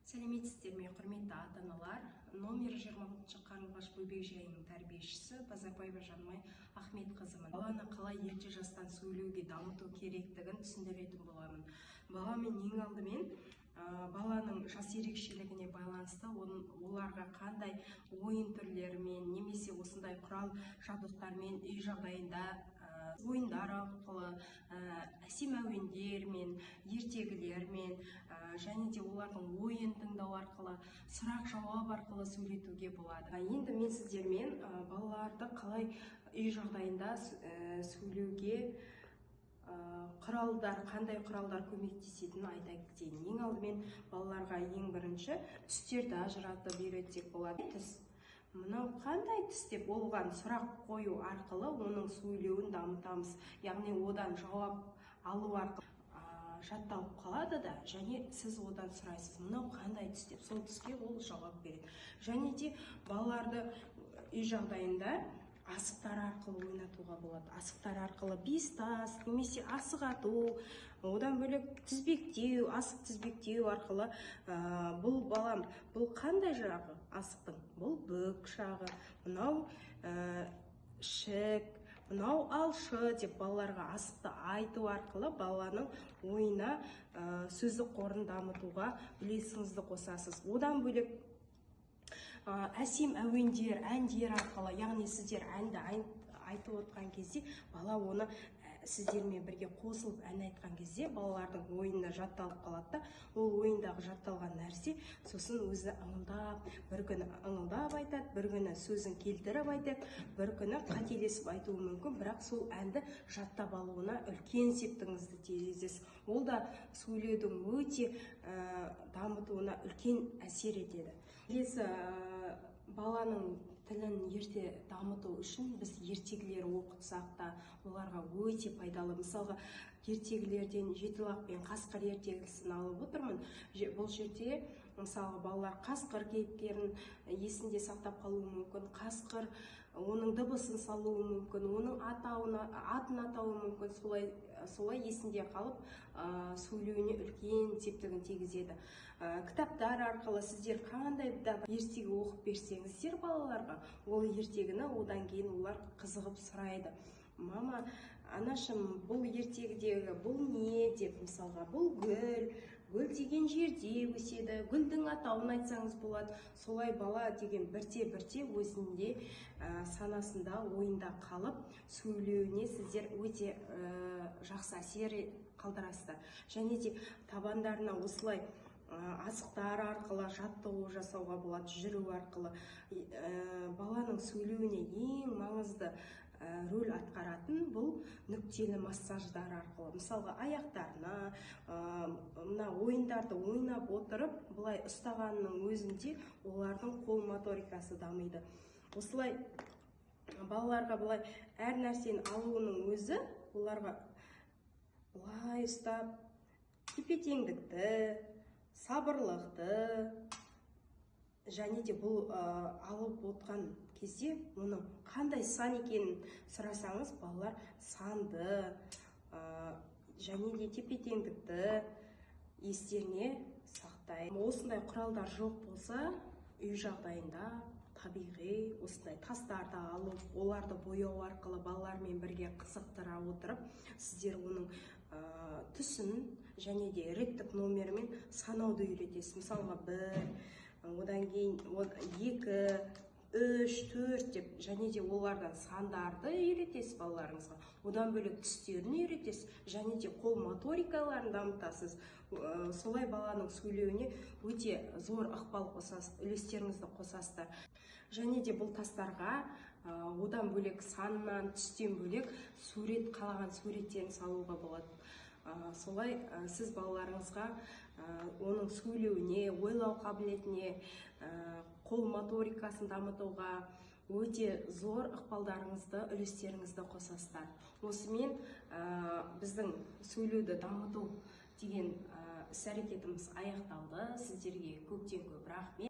Сәлеметсіздер ме, құрметті ата-аналар. Номер 26 Қарлығаш бөбекжайының тәрбиешісі Базарбаева Жанымай Ахметқызымын. Баланы қалай ерте жастан сөйлеуге дамыту керектігін түсіндіретін боламын. Баламен ең алдымен баланың жас ерекшелігіне байланысты оларға қандай ойын түрлерімен немесе осындай құрал жабдықтармен үй жағдайында ойындар арқылы, әсем әуендермен, ертегілермен және де олардың ойын тыңдау арқылы, сұрақ жауап арқылы сөйлетуге болады. Енді мен сіздермен балаларды қалай үй жағдайында сөйлеуге қандай құралдар көмектесетінін айта кетейін. Ең алдымен балаларға ең бірінші түстерді ажыратып үйретсек болады. Түс. Мынау қандай түс деп оған сұрақ қою арқылы оның сөйлеуін дамытамыз. Яғни одан жауап алу арқылы жатталып қалады да, және сіз одан сұрайсыз, мынау қандай түс деп, сол түске ол жауап береді. Және де балаларды үй жағдайында асықтар арқылы ойнатуға болады. Асықтар арқылы бес тас немесе асық ату, одан бөлек тізбектеу, асық тізбектеу арқылы бұл балам, бұл қандай жағы асықтың? Бұл бүк жағы, мынау шік, мынау алшы деп балаларға асықты айту арқылы баланың ойына сөздік қорын дамытуға үлесіңізді қосасыз. Одан бөлек әсем әуендер, әндер арқылы, яғни сіздер әнді айтып отқан кезде бала оны сіздермен бірге қосылып ән айтқан кезде балалардың ойында жатталып қалады да, ол ойындағы жатталған нәрсе сосын өзі ыңылдап, бір күні ыңылдап айтады, бір күні сөзін келтіріп айтады, бір күні қателесіп айтуы мүмкін, бірақ сол әнді жаттап алуына үлкен септігіңізді тигізесіз. Ол да сөйлеудің өте дамытуына үлкен әсер етеді. Баланың тілін ерте дамыту үшін біз ертегілер оқытсақ та оларға өте пайдалы. Мысалға, ертегілерден Жетілақ пен Қасқыр ертегісін алып отырмын. Бұл жерде мысалы балалар Қасқыр кейіпкерін есінде сақтап қалуы мүмкін, Қасқыр оның дыбысын салуы мүмкін, оның атын атауы мүмкін, солай есінде қалып сөйлеуіне үлкен септігін тигізеді. Кітаптар арқылы сіздер қандай да ертегі оқып берсеңіздер балаларға, ол ертегіні одан кейін олар қызығып сұрайды. Мама, анашым, бұл ертегідегі бұл не деп, мысалға, бұл гүл, гүл деген жерде өседі, гүлдің атауын айтсаңыз болады. Солай бала деген бірте-бірте өзінде санасында, ойында қалып, сөйлеуіне сіздер өте жақсы әсер қалдырасыздар. Және де табандарына осылай асықтар арқылы жаттығу жасауға болады, жүру арқылы. Баланың сөйлеуіне ең маңызды рөл атқаратын бұл нүктелі массаждар арқылы. Мысалға, аяқтарына мына ойындарды ойнап отырып, бұлай ұстағанның өзінде олардың қол моторикасы дамиды. Осылай балаларға бұлай әр нәрсені алуының өзі оларға бұлай ұстап, тепе-теңдікті, сабырлықты, және де бұл алып отқан кезде оның қандай сан екенін сұрасаңыз, балалар санды және де тепе-теңдікті естеріне сақтайды. Осындай құралдар жоқ болса, үй жағдайында табиғи осындай тастарды алып, оларды бояу арқылы балалармен бірге қызықтыра отырып, сіздер оның түсін және де реттік номермен санауды үйретесіз. Мысалға, 1, одан кейін 2, 3, 4 деп, және де олардан сандарды үйретесіз балаларыңызға. Одан бөлек түстерін үйретесіз, және де қол моторикаларын дамытасыз. Солай баланың сөйлеуіне өте зор ықпал қосасыз, үлестеріңізді қосасыздар. Және де бұл тастарға одан бөлек саннан, түстен бөлек сурет, қалаған суреттерін салуға болады. Солай сіз балаларыңызға оның сөйлеуіне, ойлау қабілетіне, қол моторикасын дамытуға өте зор ықпалдарыңызды, үлестеріңізді қосасыздар. Осымен біздің сөйлеуді дамыту деген іс-әрекетіміз аяқталды. Сіздерге көптен көп рахмет.